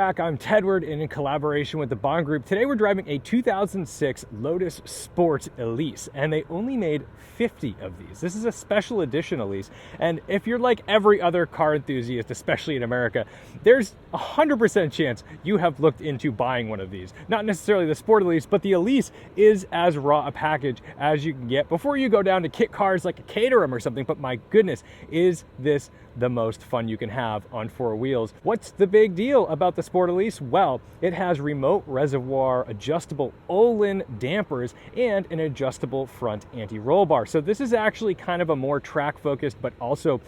track. I'm Tedward, and in collaboration with the Bond Group, today we're driving a 2006 Lotus Sport Elise, and they only made 50 of these. This is a special edition Elise, and if you're like every other car enthusiast, especially in America, there's a 100% chance you have looked into buying one of these. Not necessarily the Sport Elise, but the Elise is as raw a package as you can get before you go down to kit cars like a Caterham or something. But my goodness, is this the most fun you can have on four wheels. What's the big deal about the Sport Elise? Well, it has remote reservoir, adjustable Ohlin dampers, and an adjustable front anti-roll bar. So this is actually kind of a more track focused, but also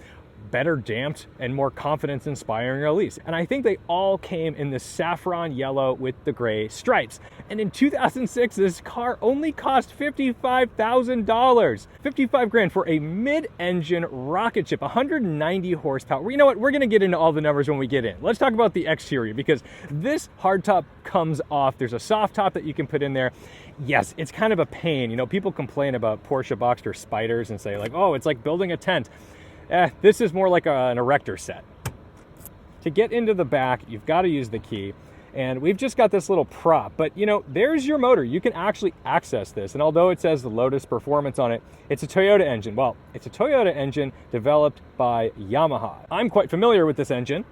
better damped and more confidence inspiring Elise. And I think they all came in this saffron yellow with the gray stripes. And in 2006, this car only cost $55,000. 55 grand for a mid-engine rocket ship, 190 horsepower. Well, you know what? We're gonna get into all the numbers when we get in. Let's talk about the exterior, because this hardtop comes off. There's a soft top that you can put in there. Yes, it's kind of a pain. You know, people complain about Porsche Boxster Spiders and say like, oh, it's like building a tent. This is more like an erector set. To get into the back, you've got to use the key. And we've just got this little prop, but you know, there's your motor. You can actually access this. And although it says the Lotus Performance on it, it's a Toyota engine. Well, it's a Toyota engine developed by Yamaha. I'm quite familiar with this engine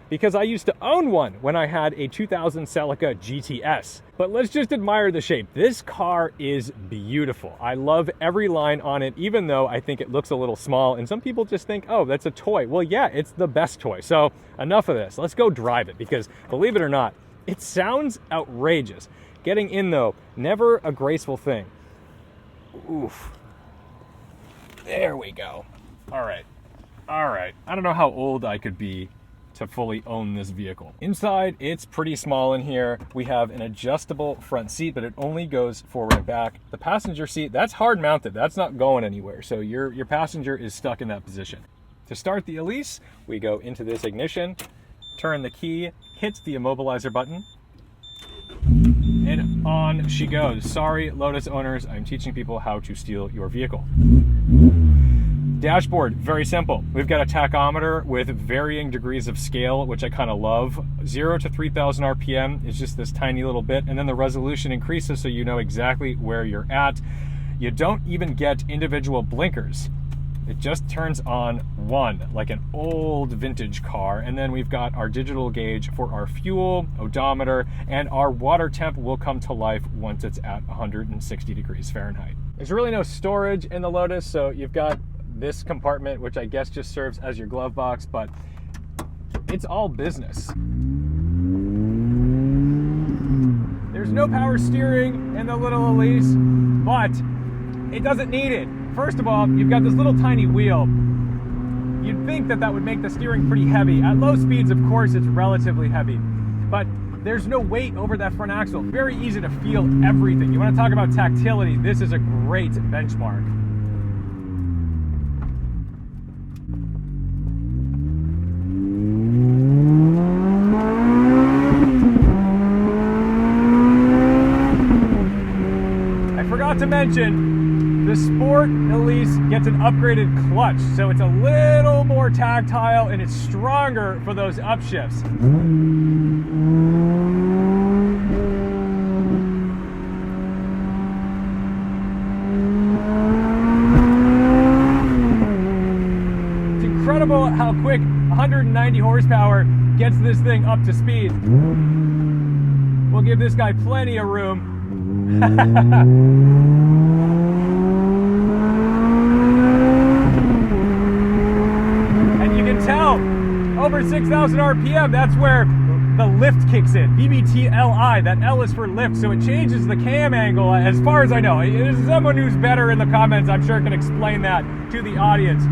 because I used to own one when I had a 2000 Celica GTS. But let's just admire the shape. This car is beautiful. I love every line on it, even though I think it looks a little small. And some people just think, oh, that's a toy. Well, yeah, it's the best toy. So enough of this. Let's go drive it, because believe it or not, it sounds outrageous. Getting in though, never a graceful thing. Oof. There we go. All right. I don't know how old I could be to fully own this vehicle. Inside, it's pretty small in here. We have an adjustable front seat, but it only goes forward and back. The passenger seat, that's hard mounted. That's not going anywhere. So your passenger is stuck in that position. To start the Elise, we go into this ignition, turn the key, hit the immobilizer button, and on she goes. Sorry, Lotus owners, I'm teaching people how to steal your vehicle. Dashboard, very simple. We've got a tachometer with varying degrees of scale, which I kind of love. 0 to 3,000 RPM is just this tiny little bit, and then the resolution increases so you know exactly where you're at. You don't even get individual blinkers. It just turns on one, like an old vintage car. And then we've got our digital gauge for our fuel, odometer, and our water temp will come to life once it's at 160 degrees Fahrenheit. There's really no storage in the Lotus, so you've got this compartment, which I guess just serves as your glove box, but it's all business. There's no power steering in the little Elise, but it doesn't need it. First of all, you've got this little tiny wheel. You'd think that would make the steering pretty heavy. At low speeds, of course, it's relatively heavy, but there's no weight over that front axle. Very easy to feel everything. You want to talk about tactility, this is a great benchmark. To mention, the Sport Elise gets an upgraded clutch, so it's a little more tactile and it's stronger for those upshifts. It's incredible how quick 190 horsepower gets this thing up to speed. We'll give this guy plenty of room. And you can tell, over 6,000 RPM, that's where the lift kicks in. VBTLI, that L is for lift, so it changes the cam angle as far as I know. There's someone who's better in the comments, I'm sure, can explain that to the audience.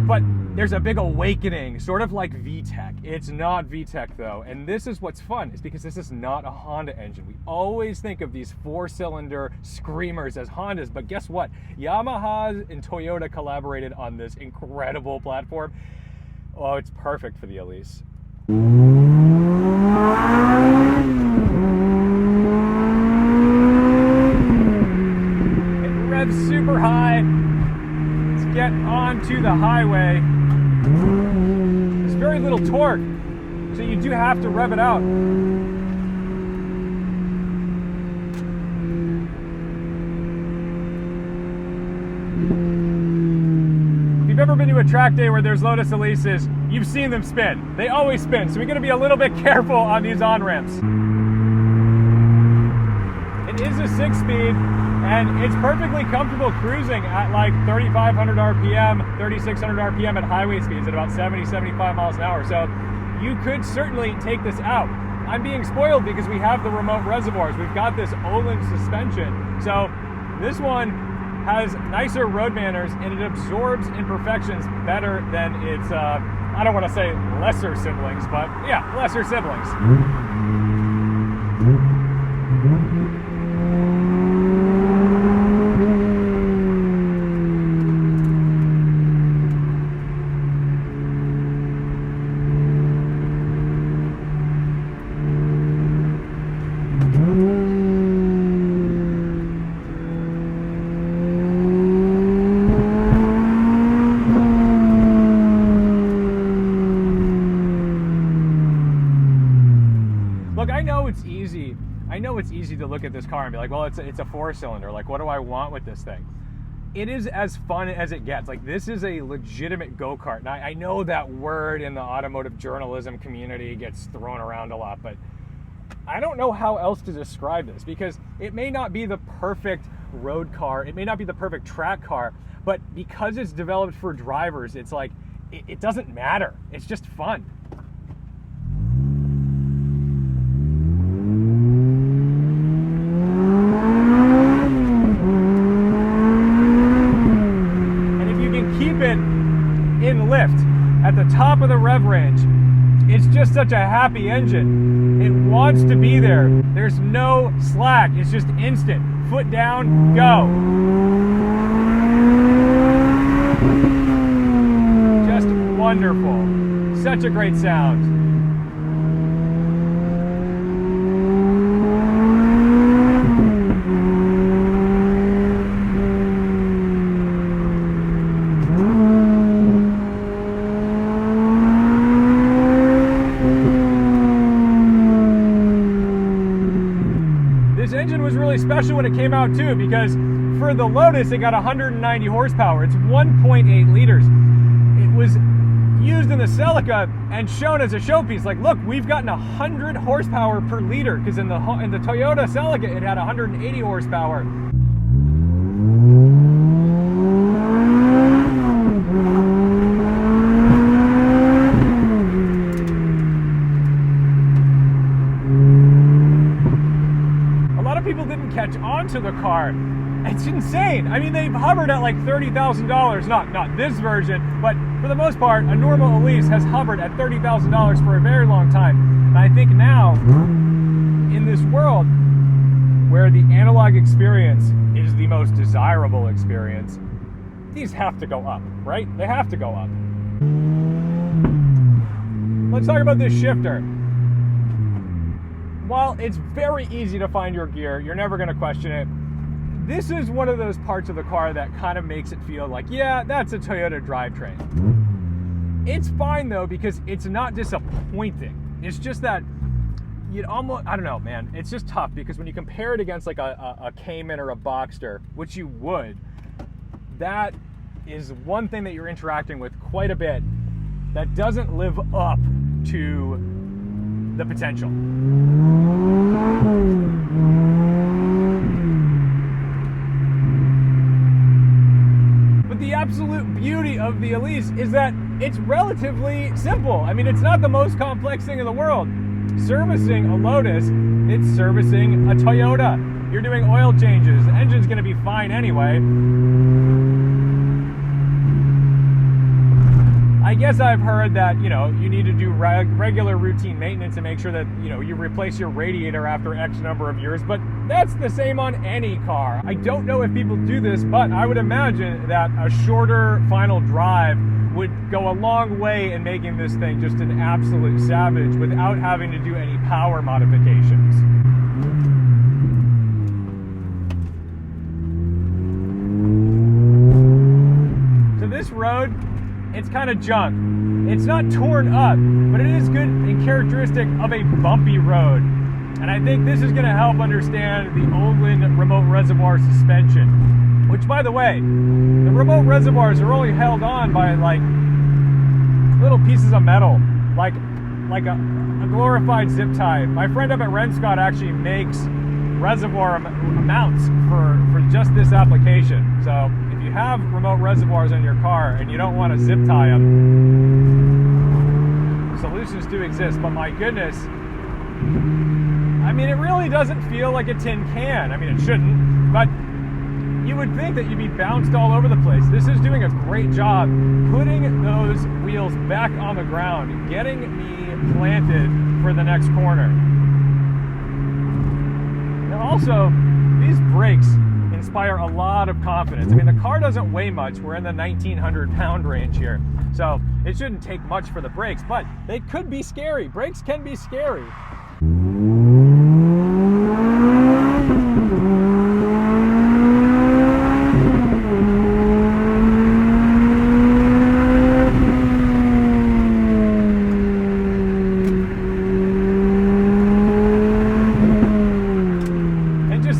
But there's a big awakening, sort of like VTEC. It's not VTEC though, and this is what's fun, is because this is not a Honda engine. We always think of these four-cylinder screamers as Hondas, but guess what? Yamaha and Toyota collaborated on this incredible platform. Oh, it's perfect for the Elise. It revs super high. Let's get onto the highway. There's very little torque. So you do have to rev it out. If you've ever been to a track day where there's Lotus Elises, you've seen them spin. They always spin, so we got to be a little bit careful on these on-ramps. It is a 6-speed, and it's perfectly comfortable cruising at like 3,500 RPM, 3,600 RPM at highway speeds at about 70, 75 miles an hour. So you could certainly take this out. I'm being spoiled because we have the remote reservoirs. We've got this Ohlin suspension. So this one has nicer road manners, and it absorbs imperfections better than its, I don't want to say lesser siblings, but yeah, lesser siblings. Look, I know it's easy. I know it's easy to look at this car and be like, well, it's a 4-cylinder. Like, what do I want with this thing? It is as fun as it gets. Like, this is a legitimate go-kart. Now, I know that word in the automotive journalism community gets thrown around a lot, but I don't know how else to describe this, because it may not be the perfect road car. It may not be the perfect track car, but because it's developed for drivers, it's like, it doesn't matter. It's just fun. In lift at the top of the rev range, it's just such a happy engine. It wants to be there. There's no slack. It's just instant. Foot down, go. Just wonderful. Such a great sound. This engine was really special when it came out too, because for the Lotus, it got 190 horsepower. It's 1.8 liters. It was used in the Celica and shown as a showpiece. Like, look, we've gotten 100 horsepower per liter, because in the Toyota Celica, it had 180 horsepower. People didn't catch on to the car. It's insane. I mean, they've hovered at like $30,000. Not this version, but for the most part, a normal Elise has hovered at $30,000 for a very long time. And I think now, in this world where the analog experience is the most desirable experience, these have to go up, right? They have to go up. Let's talk about this shifter. While it's very easy to find your gear, you're never going to question it. This is one of those parts of the car that kind of makes it feel like, yeah, that's a Toyota drivetrain. It's fine though, because it's not disappointing. It's just that you'd almost, I don't know, man, it's just tough, because when you compare it against like a Cayman or a Boxster, which you would, that is one thing that you're interacting with quite a bit that doesn't live up to the potential. But the absolute beauty of the Elise is that it's relatively simple. I mean, it's not the most complex thing in the world. Servicing a Lotus, it's servicing a Toyota. You're doing oil changes. The engine's going to be fine anyway. I guess I've heard that, you know, you need to do regular routine maintenance and make sure that, you know, you replace your radiator after X number of years, but that's the same on any car. I don't know if people do this, but I would imagine that a shorter final drive would go a long way in making this thing just an absolute savage without having to do any power modifications. So this road, it's kind of junk. It's not torn up, but it is good and characteristic of a bumpy road. And I think this is going to help understand the Ohlin remote reservoir suspension, which, by the way, the remote reservoirs are only held on by like little pieces of metal, like a glorified zip tie. My friend up at Renscott actually makes reservoir mounts for just this application. So if you have remote reservoirs in your car and you don't want to zip tie them, solutions do exist. But my goodness, I mean, it really doesn't feel like a tin can. I mean, it shouldn't, but you would think that you'd be bounced all over the place. This is doing a great job putting those wheels back on the ground, getting me planted for the next corner. And also, these brakes inspire a lot of confidence. I mean, the car doesn't weigh much. We're in the 1,900 pound range here. So it shouldn't take much for the brakes, but they could be scary. Brakes can be scary.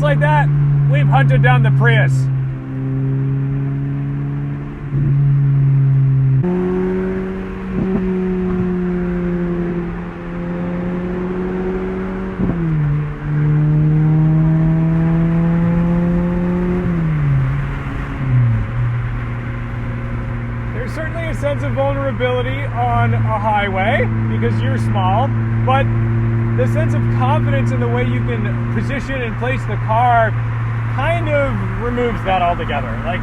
Like that, we've hunted down the Prius. There's certainly a sense of vulnerability on a highway because you're small, but the sense of confidence in the way you can position and place the car kind of removes that altogether. Like,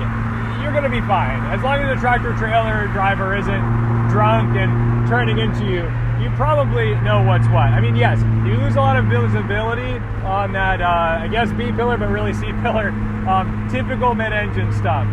you're going to be fine. As long as the tractor trailer driver isn't drunk and turning into you, you probably know what's what. I mean, yes, you lose a lot of visibility on that, I guess, B pillar, but really C pillar. Typical mid-engine stuff.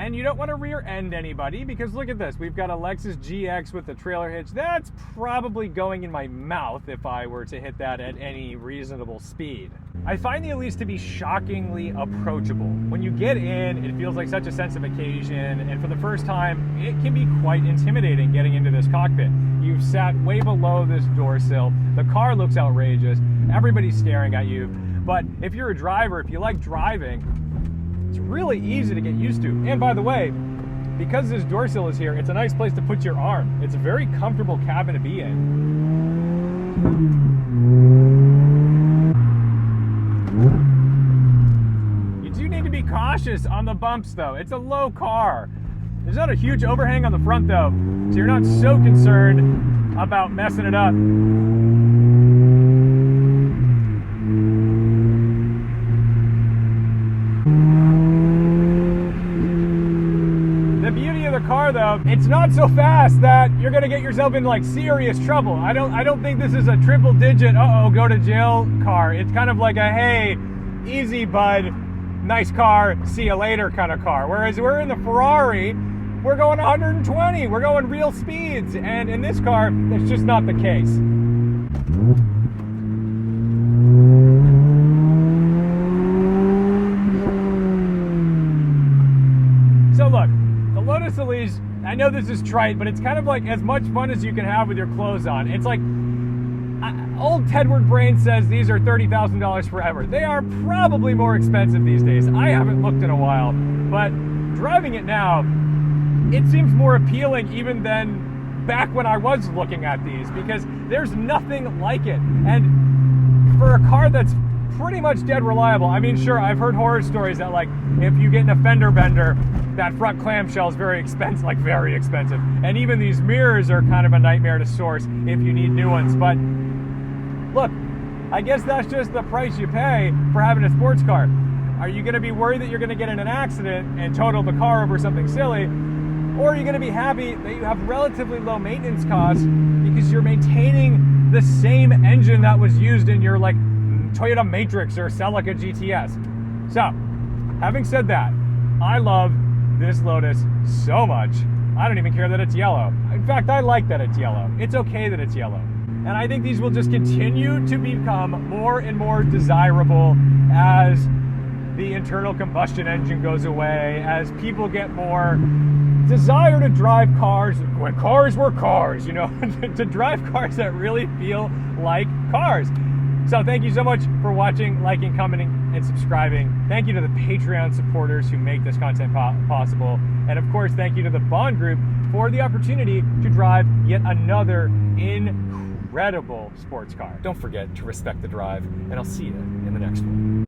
And you don't want to rear end anybody because look at this. We've got a Lexus GX with the trailer hitch. That's probably going in my mouth if I were to hit that at any reasonable speed. I find the Elise to be shockingly approachable. When you get in, it feels like such a sense of occasion, and for the first time, it can be quite intimidating getting into this cockpit. You've sat way below this door sill. The car looks outrageous. Everybody's staring at you. But if you're a driver, if you like driving, it's really easy to get used to. And by the way, because this door sill is here, it's a nice place to put your arm. It's a very comfortable cabin to be in. You do need to be cautious on the bumps though. It's a low car. There's not a huge overhang on the front though, so you're not so concerned about messing it up. The beauty of the car though, it's not so fast that you're gonna get yourself in like serious trouble. I don't think this is a triple digit go to jail car. It's kind of like a hey, easy bud, nice car, see you later kind of car. Whereas we're in the Ferrari, we're going 120, we're going real speeds, and in this car, it's just not the case. So look, the Lotus Elise, I know this is trite, but it's kind of like as much fun as you can have with your clothes on. It's like, old Tedward brain says these are $30,000 forever. They are probably more expensive these days. I haven't looked in a while, but driving it now, it seems more appealing even than back when I was looking at these, because there's nothing like it. And for a car that's pretty much dead reliable, I mean, sure, I've heard horror stories that like if you get in a fender bender, that front clamshell is very expensive, like very expensive. And even these mirrors are kind of a nightmare to source if you need new ones. But look, I guess that's just the price you pay for having a sports car. Are you going to be worried that you're going to get in an accident and total the car over something silly? Or are you going to be happy that you have relatively low maintenance costs because you're maintaining the same engine that was used in your like Toyota Matrix or Celica GTS? So, having said that, I love this Lotus so much. I don't even care that it's yellow. fact, I like that it's yellow. It's okay that it's yellow. And I think these will just continue to become more and more desirable as the internal combustion engine goes away, as people get more desire to drive cars when cars were cars, you know, to drive cars that really feel like cars. So thank you so much for watching, liking, commenting, and subscribing. Thank you to the Patreon supporters who make this content possible. And of course, thank you to the Bond Group for the opportunity to drive yet another incredible sports car. Don't forget to respect the drive, and I'll see you in the next one.